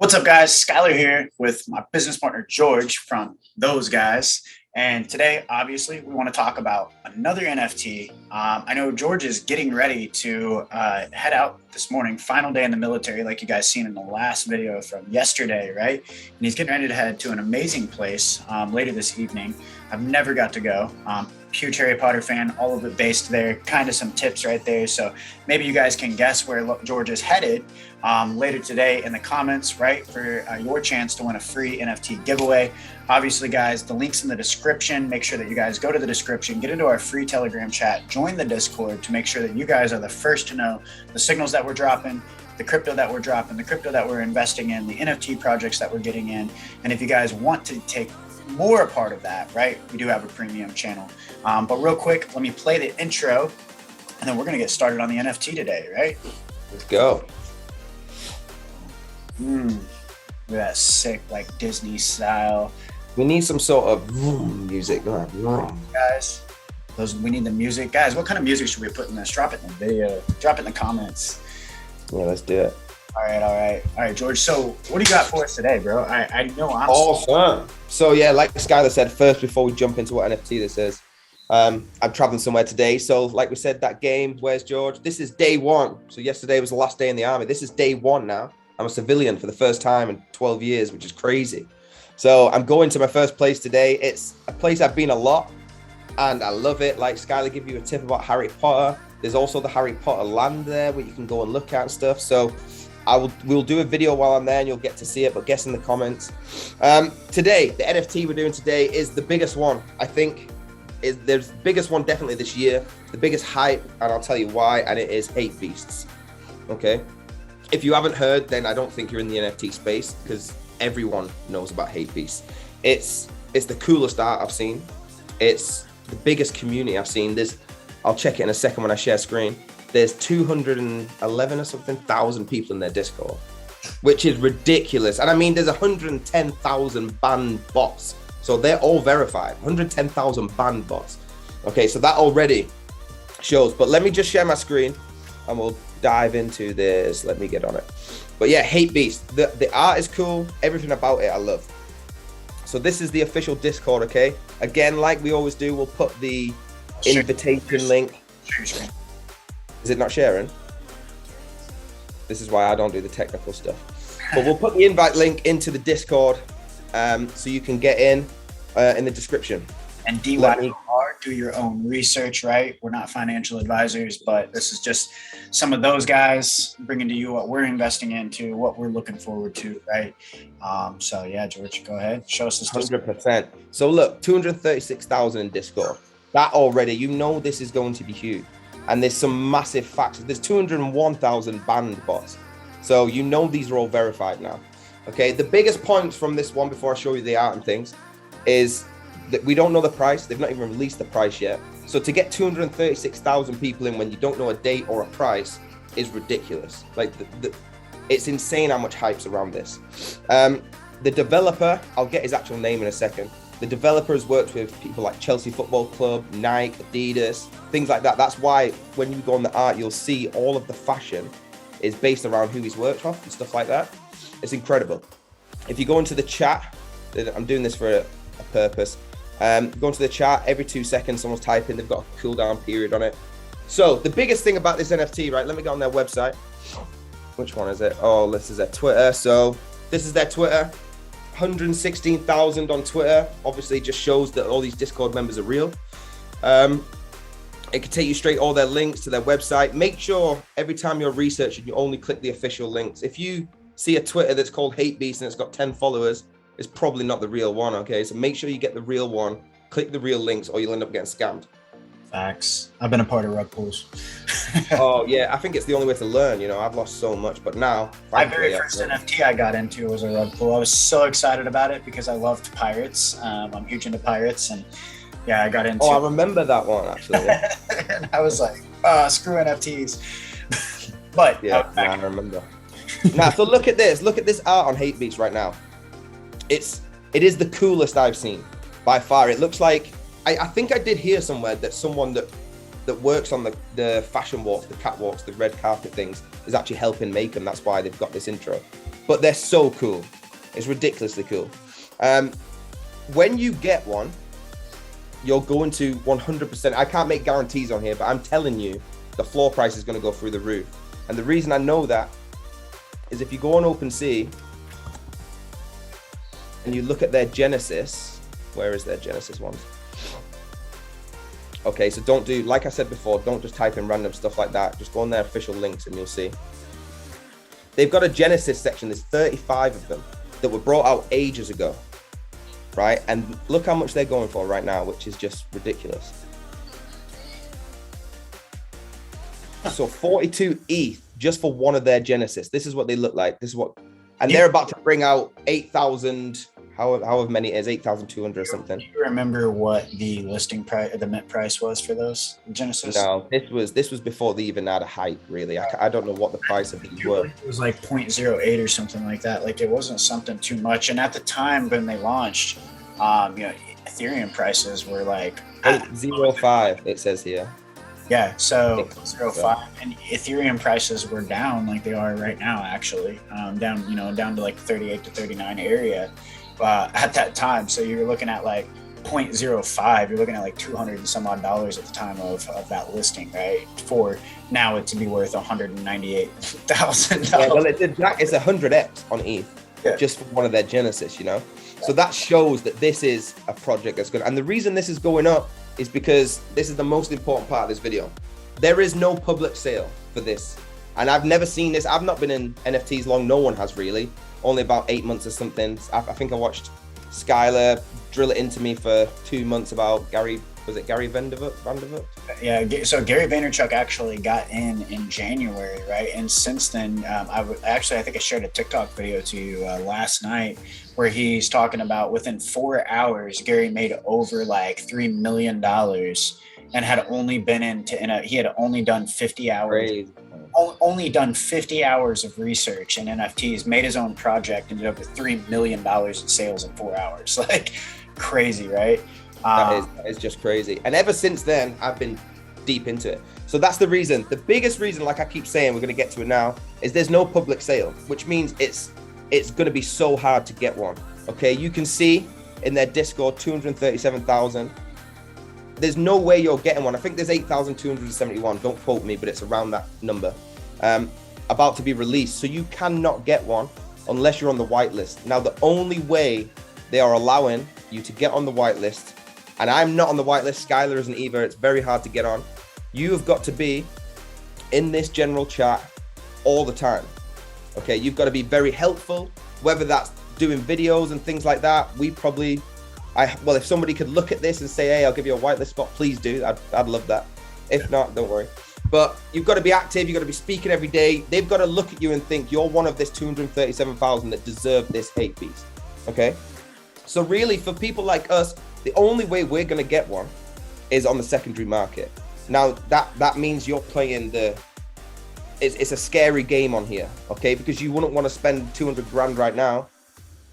What's up, guys? Skylar here with my business partner, George, from Those Guys. And today, obviously, we want to talk about another NFT. I know George is getting ready to head out this morning, final day in the military, like you guys seen in the last video from yesterday, right? And he's getting ready to head to an amazing place later this evening. I've never got to go. Huge Harry Potter fan, all of it based there, kind of some tips right there. So maybe you guys can guess where George is headed later today in the comments, right? For your chance to win a free NFT giveaway. Obviously, guys, the link's in the description. Make sure that you guys go to the description, get into our free Telegram chat, join the Discord to make sure that you guys are the first to know the signals that we're dropping, the crypto that we're dropping, the crypto that we're investing in, the NFT projects that we're getting in. And if you guys want to take more a part of that, right, we do have a premium channel. But real quick, let me play the intro and then we're going to get started on the NFT today, right? Let's go. Look at that sick, like Disney style. We need some sort of music. Guys, we need the music. Guys, what kind of music should we put in this? Drop it in the video. Drop it in the comments. Yeah, let's do it. All right, George. So what do you got for us today, bro? I know I'm awesome. So yeah, like Skylar said, first, before we jump into what NFT this is, I'm traveling somewhere today. So like we said, that game, where's George? This is day one. So yesterday was the last day in the army. This is day one now. I'm a civilian for the first time in 12 years, which is crazy. So I'm going to my first place today. It's a place I've been a lot and I love it. Like Skylar give you a tip about Harry Potter. There's also the Harry Potter land there where you can go and look at and stuff. So we'll do a video while I'm there and you'll get to see it, but guess in the comments. Today, the NFT we're doing today is the biggest one. I think there's the biggest one definitely this year, the biggest hype, and I'll tell you why, and it is HAPEBEAST. Okay. If you haven't heard, then I don't think you're in the NFT space because everyone knows about HAPEBEAST. It's the coolest art I've seen. It's the biggest community I've seen. I'll check it in a second when I share screen. There's 211 or something thousand people in their Discord, which is ridiculous. And I mean, there's 110,000 banned bots. So they're all verified, 110,000 banned bots. Okay, so that already shows, but let me just share my screen and we'll dive into this. Let me get on it. But yeah, HAPEBEAST, the art is cool. Everything about it, I love. So this is the official Discord, okay? Again, like we always do, we'll put the invitation link. Is it not sharing? This is why I don't do the technical stuff. But we'll put the invite link into the Discord so you can get in the description. And DYR, do your own research, right? We're not financial advisors, but this is just some of those guys bringing to you what we're investing into, what we're looking forward to, right? So yeah, George, go ahead. Show us this. 100%. So look, 236,000 in Discord. That already, you know this is going to be huge. And there's some massive facts. There's 201,000 banned bots. So you know these are all verified now. Okay, the biggest points from this one before I show you the art and things is that we don't know the price. They've not even released the price yet. So to get 236,000 people in when you don't know a date or a price is ridiculous. Like it's insane how much hype's around this. The developer, I'll get his actual name in a second. The developer has worked with people like Chelsea Football Club, Nike, Adidas, things like that. That's why when you go on the art, you'll see all of the fashion is based around who he's worked with and stuff like that. It's incredible. If you go into the chat, I'm doing this for a purpose. Go into the chat, every 2 seconds someone's typing, they've got a cooldown period on it. So the biggest thing about this NFT, right? Let me go on their website. Which one is it? Oh, this is their Twitter. So this is their Twitter. 116,000 on Twitter. Obviously just shows that all these Discord members are real. It can take you straight all their links to their website. Make sure every time you're researching, you only click the official links. If you see a Twitter that's called HAPEBEAST and it's got 10 followers, it's probably not the real one, okay? So make sure you get the real one, click the real links, or you'll end up getting scammed. Facts. I've been a part of rug pulls. Oh yeah, I think it's the only way to learn. You know, I've lost so much, but now my very first NFT I got into was a rug pull. I was so excited about it because I loved pirates. I'm huge into pirates, and yeah, I got into. Oh, I remember that one actually. And I was like, screw NFTs. But yeah, I remember. Now, so look at this. Look at this art on HAPEBEAST right now. It is the coolest I've seen by far. It looks like I think I did hear somewhere that someone that works on the fashion walks, the catwalks, the red carpet things is actually helping make them. That's why they've got this intro. but they're so cool. It's ridiculously cool. When you get one, you're going to 100%. I can't make guarantees on here, but I'm telling you, the floor price is going to go through the roof. And the reason I know that is if you go on OpenSea and you look at their Genesis, where is their Genesis ones? Okay, so don't do, like I said before, don't just type in random stuff like that. Just go on their official links and you'll see. They've got a Genesis section. There's 35 of them that were brought out ages ago, right? And look how much they're going for right now, which is just ridiculous. So 42 ETH just for one of their Genesis. This is what they look like. This is what, and they're about to bring out 8,000, however many it is, 8,200 or something. Do you remember what the listing price, the mint price was for those Genesis? No, this was before they even had a hype, really. I don't know what the price of these were. It was like 0.08 or something like that. Like it wasn't something too much. And at the time when they launched, Ethereum prices were like 805, it says here. Yeah, so 0.05, and Ethereum prices were down like they are right now, actually, down to like 38 to 39 area at that time. So you're looking at like 0.05, you're looking at like $200 and some odd dollars at the time of that listing, right? For now it to be worth $198,000. Yeah, well, it's 100x on ETH, just for one of their Genesis, So that shows that this is a project that's good. And the reason this is going up is because this is the most important part of this video. There is no public sale for this. And I've never seen this. I've not been in NFTs long. No one has really. Only about 8 months or something. I think I watched Skylar drill it into me for 2 months about Gary Vandervoort? Yeah, so Gary Vaynerchuk actually got in January, right? And since then, I think I shared a TikTok video to you last night where he's talking about within 4 hours, Gary made over like $3 million and had only been he had only done 50 hours. Crazy. Only done 50 hours of research in NFTs, made his own project, ended up with $3 million in sales in 4 hours. Like crazy, right? That is just crazy. And ever since then, I've been deep into it. So that's the reason. The biggest reason, like I keep saying, we're going to get to it now, is there's no public sale, which means it's going to be so hard to get one. Okay, you can see in their Discord, 237,000. There's no way you're getting one. I think there's 8,271. Don't quote me, but it's around that number. About to be released. So you cannot get one unless you're on the whitelist. Now, the only way they are allowing you to get on the whitelist, and I'm not on the whitelist, Skylar isn't either, it's very hard to get on. You have got to be in this general chat all the time. Okay, you've got to be very helpful, whether that's doing videos and things like that. Well, if somebody could look at this and say, hey, I'll give you a whitelist spot, please do. I'd love that. If not, don't worry. But you've got to be active. You've got to be speaking every day. They've got to look at you and think you're one of this 237,000 that deserve this HAPEBEAST. Okay? So really, for people like us, the only way we're going to get one is on the secondary market. Now, that means you're playing it's a scary game on here, okay? Because you wouldn't want to spend 200 grand right now.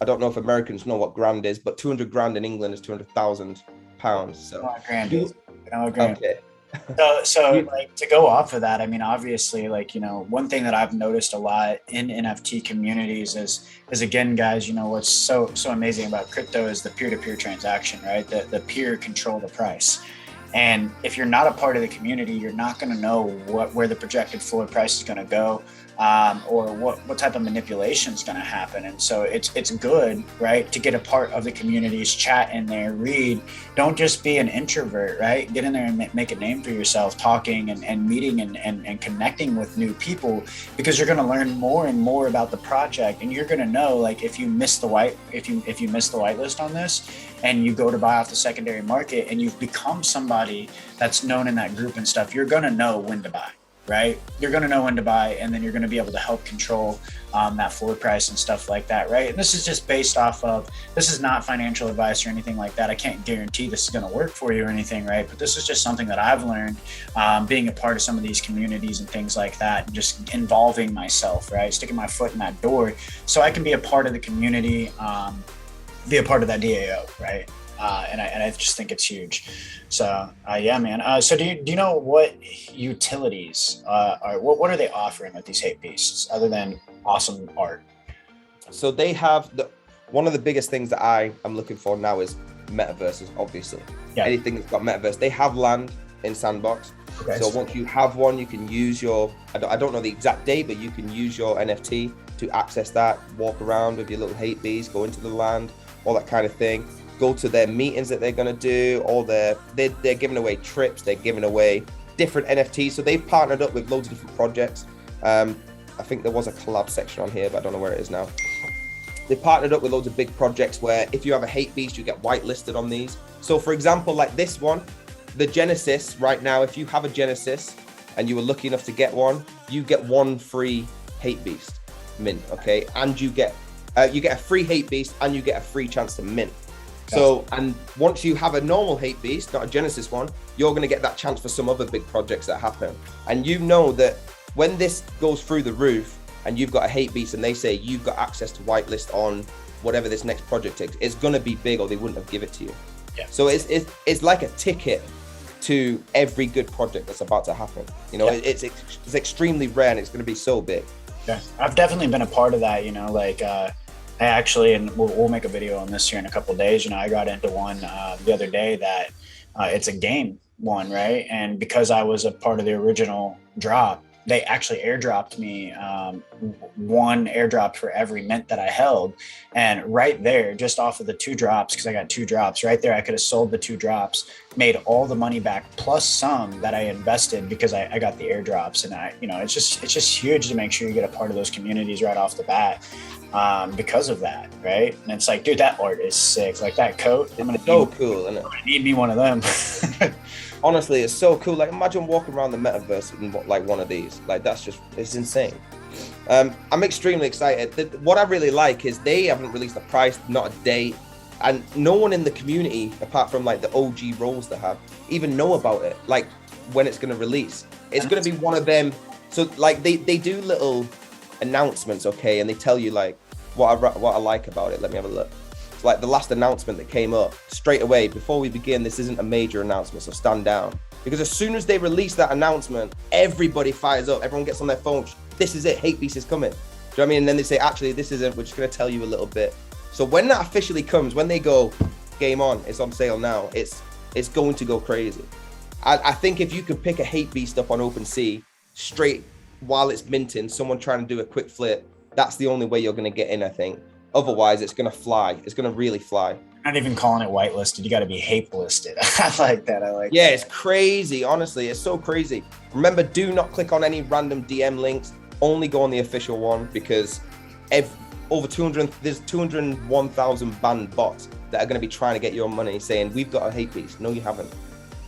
I don't know if Americans know what grand is, but 200 grand in England is 200,000 pounds. So grand is. Okay. So like to go off of that, I mean, obviously, like, one thing that I've noticed a lot in NFT communities is again, guys, what's so amazing about crypto is the peer-to-peer transaction, right? The peer control the price. And if you're not a part of the community, you're not going to know where the projected floor price is going to go, or what type of manipulation is going to happen. And so it's good, right, to get a part of the community's chat in there, read. Don't just be an introvert, right? Get in there and make a name for yourself, talking and meeting and connecting with new people, because you're going to learn more and more about the project, and you're going to know, like, if you miss the whitelist on this, and you go to buy off the secondary market and you've become somebody that's known in that group and stuff, you're going to know when to buy, right? You're going to know when to buy, and then you're going to be able to help control that floor price and stuff like that, right? And this is just based off of, this is not financial advice or anything like that. I can't guarantee this is going to work for you or anything, right? But this is just something that I've learned being a part of some of these communities and things like that, and just involving myself, right? Sticking my foot in that door so I can be a part of the community, be a part of that DAO, right? And I just think it's huge. So yeah, man. So do you know what utilities are? What are they offering with these HAPEBEASTs other than awesome art? So they have one of the biggest things that I am looking for now is metaverses, obviously. Yeah. Anything that's got metaverse, they have land in Sandbox. Okay. So once you have one, you can use your, I don't know the exact date, but you can use your NFT to access that, walk around with your little HAPEBEAST, go into the land, all that kind of thing. Go to their meetings that they're going to do, or they're giving away trips, they're giving away different NFTs. So they've partnered up with loads of different projects. I think there was a collab section on here, but I don't know where it is now. They partnered up with loads of big projects where if you have a HAPEBEAST, you get whitelisted on these. So for example, like this one, the Genesis right now, if you have a Genesis and you were lucky enough to get one, you get one free HAPEBEAST mint, okay? And you get a free HAPEBEAST and you get a free chance to mint. So, and once you have a normal HAPEBEAST, not a Genesis one, you're going to get that chance for some other big projects that happen. And you know that when this goes through the roof and you've got a HAPEBEAST and they say you've got access to whitelist on whatever this next project is, it's going to be big or they wouldn't have given it to you. Yeah. So it's like a ticket to every good project that's about to happen. You know, it's extremely rare and it's going to be so big. Yeah, I've definitely been a part of that, you know, like I actually, and we'll make a video on this here in a couple of days, you know, I got into one the other day that it's a game one, right? And because I was a part of the original drop, they actually airdropped me one airdrop for every mint that I held. And right there, just off of the 2 drops, because I got 2 drops right there, I could have sold the 2 drops, made all the money back plus some that I invested because I got the airdrops. And I, you know, it's just huge to make sure you get a part of those communities right off the bat because of that, right? And it's like, dude, that art is sick. Like that coat, it's so cool, isn't it? I need me one of them. Honestly, it's so cool. Like imagine walking around the metaverse in like one of these. Like that's just, it's insane. I'm extremely excited. What I really like is they haven't released a price, not a date, and no one in the community, apart from like the OG roles they have, even know about it. Like when it's going to release, it's going to be one of them. So like they do little announcements, okay, and they tell you like what I like about it. Let me have a look. Like the last announcement that came up straight away before we begin, this isn't a major announcement, so stand down, because as soon as they release that announcement, everybody fires up, everyone gets on their phone, this is it, HAPEBEAST is coming. Do you know what I mean? And then they say, actually, this isn't, we're just going to tell you a little bit. So when that officially comes, when they go game on, it's on sale now, it's going to go crazy. I think if you can pick a HAPEBEAST up on OpenSea straight while it's minting, someone trying to do a quick flip, that's the only way you're going to get in, I think. Otherwise, it's going to fly. It's going to really fly. Not even calling it whitelisted. You got to be HAPE listed. I like that. Yeah, that. It's crazy. Honestly, it's so crazy. Remember, do not click on any random DM links. Only go on the official one, because there's 201,000 banned bots that are going to be trying to get your money saying, we've got a HAPEBEAST. No, you haven't.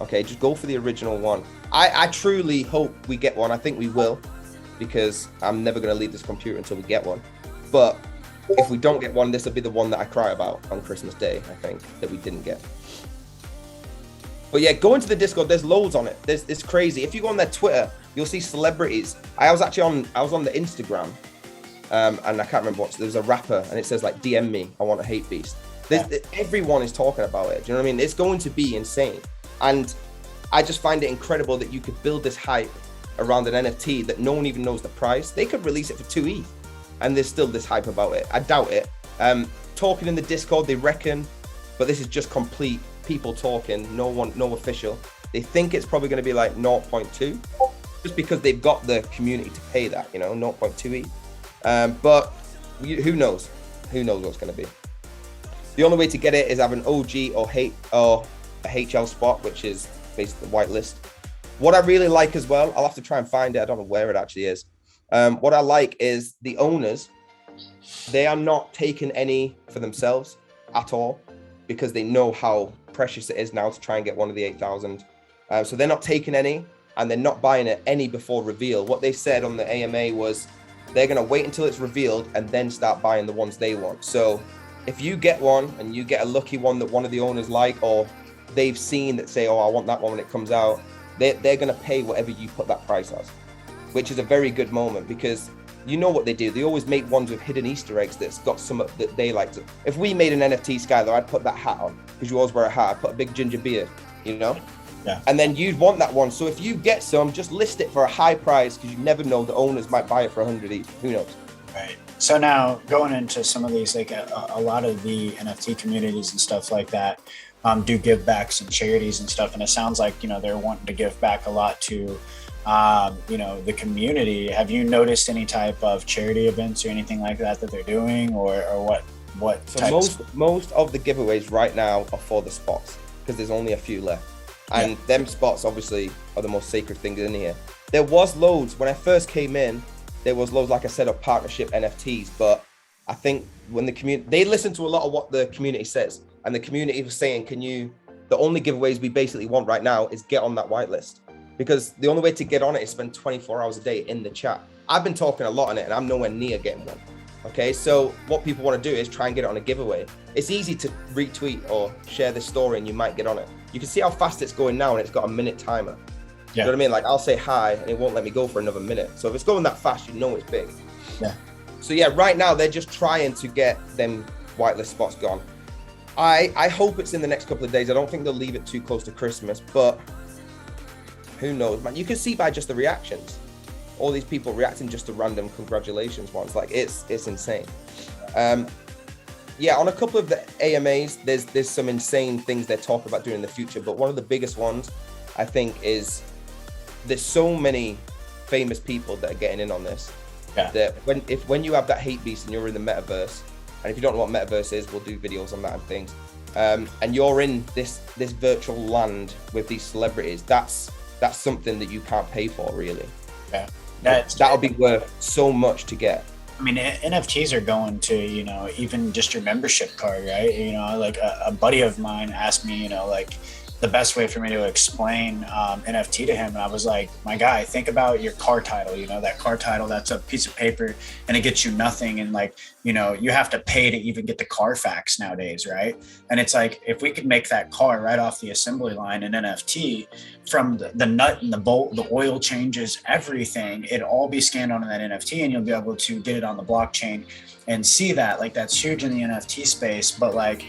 Okay, just go for the original one. I truly hope we get one. I think we will, because I'm never going to leave this computer until we get one. But if we don't get one, this will be the one that I cry about on Christmas Day, I think, that we didn't get. But yeah, go into the Discord. There's loads on it. It's crazy. If you go on their Twitter, you'll see celebrities. I was on the Instagram, and I can't remember there's a rapper, and it says like, DM me, I want a HAPEBEAST. Everyone is talking about it. Do you know what I mean? It's going to be insane. And I just find it incredible that you could build this hype around an NFT that no one even knows the price. They could release it for 2 ETH. And there's still this hype about it. I doubt it. Talking in the Discord, they reckon, but this is just complete people talking, no official. They think it's probably going to be like 0.2, just because they've got the community to pay that, you know, 0.2 ETH. But who knows? Who knows what's going to be? The only way to get it is have an OG or a HL spot, which is basically the whitelist. What I really like as well, I'll have to try and find it. I don't know where it actually is. What I like is the owners, they are not taking any for themselves at all, because they know how precious it is now to try and get one of the 8,000. So they're not taking any, and they're not buying it any before reveal. What they said on the AMA was they're going to wait until it's revealed and then start buying the ones they want. So if you get one and you get a lucky one that one of the owners like, or they've seen that say, oh, I want that one when it comes out, they're going to pay whatever you put that price as. Which is a very good moment, because you know what they do. They always make ones with hidden Easter eggs that's got some that they like to. If we made an NFT, Skylar, I'd put that hat on, because you always wear a hat. I'd put a big ginger beard, you know? Yeah. And then you'd want that one. So if you get some, just list it for a high price, because you never know, the owners might buy it for 100 each. Who knows? Right. So now going into some of these, like a lot of the NFT communities and stuff like that, do give backs and charities and stuff. And it sounds like, they're wanting to give back a lot to, the community. Have you noticed any type of charity events or anything like that that they're doing, or what So type most of the giveaways right now are for the spots because there's only a few left. And them spots obviously are the most sacred things in here. There was loads when I first came in. There was loads, like I said, of partnership NFTs. But I think when the community, they listen to a lot of what the community says, and the community was saying, the only giveaways we basically want right now is get on that whitelist, because the only way to get on it is spend 24 hours a day in the chat. I've been talking a lot on it and I'm nowhere near getting one. Okay, so what people want to do is try and get it on a giveaway. It's easy to retweet or share this story and you might get on it. You can see how fast it's going now, and it's got a minute timer. You know what I mean? Like, I'll say hi and it won't let me go for another minute. So if it's going that fast, you know it's big. Yeah. So yeah, right now they're just trying to get them whitelist spots gone. I hope it's in the next couple of days. I don't think they'll leave it too close to Christmas, but who knows, man? You can see by just the reactions. All these people reacting just to random congratulations ones. Like, it's insane. Yeah, on a couple of the AMAs, there's some insane things they're talking about doing in the future. But one of the biggest ones, I think, is there's so many famous people that are getting in on this. Yeah. That when you have that HAPEBEAST and you're in the metaverse, and if you don't know what metaverse is, we'll do videos on that and things. And you're in this virtual land with these celebrities. That's something that you can't pay for, really. Yeah. That'll be worth so much to get. I mean, NFTs are going to, even just your membership card, right? Like a buddy of mine asked me, like the best way for me to explain NFT to him. And I was like, my guy, think about your car title, that car title, that's a piece of paper and it gets you nothing. And like, you have to pay to even get the Carfax nowadays, right? And it's like, if we could make that car right off the assembly line in NFT, from the nut and the bolt, the oil changes, everything, it'd all be scanned onto that NFT, and you'll be able to get it on the blockchain and see that. Like, that's huge in the NFT space. But like,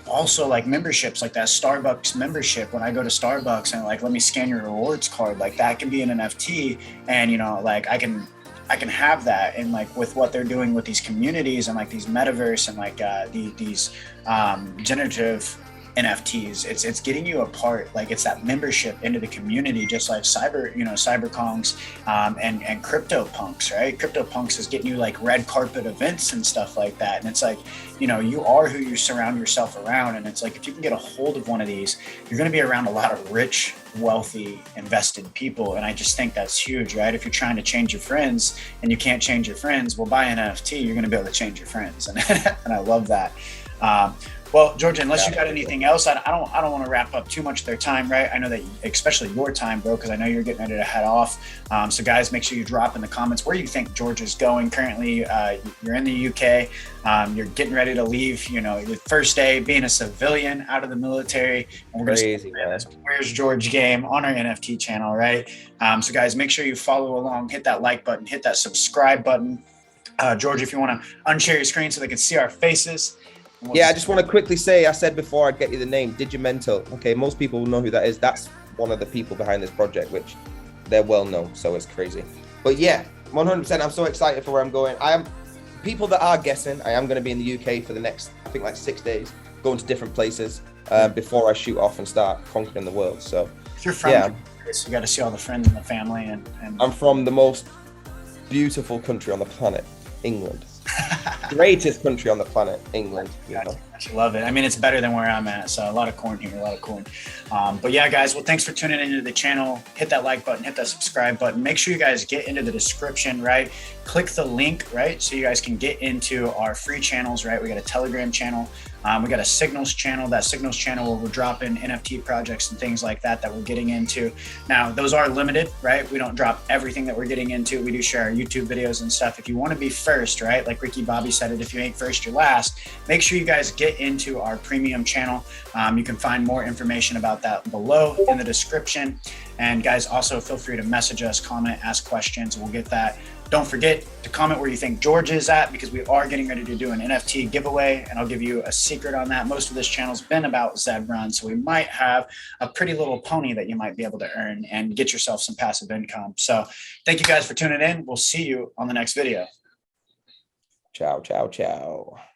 also like memberships, like that Starbucks membership, when I go to Starbucks and like, let me scan your rewards card, like that can be an NFT. And like I can have that. And like with what they're doing with these communities and like these metaverse and like these generative NFTs, it's getting you a part, like it's that membership into the community, just like cyberkongs and crypto punks, right? Crypto punks is getting you like red carpet events and stuff like that. And it's like, you are who you surround yourself around. And it's like, if you can get a hold of one of these, you're going to be around a lot of rich, wealthy, invested people. And I just think that's huge, right? If you're trying to change your friends and you can't change your friends, well, buy an NFT, you're going to be able to change your friends. And I love that. Well, George, unless you got anything else, I don't want to wrap up too much of their time, right? I know that, especially your time, bro, because I know you're getting ready to head off. So guys, make sure you drop in the comments where you think George is going. Currently, you're in the UK. You're getting ready to leave, your first day being a civilian out of the military. And we're Crazy, going to Where's George game on our NFT channel, right? So guys, make sure you follow along, hit that like button, hit that subscribe button. George, if you want to unshare your screen so they can see our faces. Yeah, I just want to quickly say, I said before I'd get you the name, Digimental. Okay, most people will know who that is. That's one of the people behind this project, which they're well known, so it's crazy. But yeah, 100%, I'm so excited for where I'm going. People that are guessing, I am going to be in the UK for the next, I think, like 6 days, going to different places before I shoot off and start conquering the world. So if you're from, you got to see all the friends and the family. And I'm from the most beautiful country on the planet, England. Greatest country on the planet, England. I love it. I mean, it's better than where I'm at. So a lot of corn here, a lot of corn. But yeah, guys, well, thanks for tuning into the channel. Hit that like button, hit that subscribe button. Make sure you guys get into the description, right? Click the link, right? So you guys can get into our free channels, right? We got a Telegram channel. We got a Signals channel. That Signals channel where we're dropping NFT projects and things like that we're getting into. Now, those are limited, right? We don't drop everything that we're getting into. We do share our YouTube videos and stuff. If you want to be first, right? Like Ricky Bobby said it, if you ain't first, you're last. Make sure you guys get into our premium channel. You can find more information about that below in the description. And guys, also feel free to message us, comment, ask questions. We'll get that. Don't forget to comment where you think George is at, because we are getting ready to do an NFT giveaway, and I'll give you a secret on that. Most of this channel's been about Zed Run, so we might have a pretty little pony that you might be able to earn and get yourself some passive income. So thank you guys for tuning in. We'll see you on the next video. Ciao, ciao, ciao.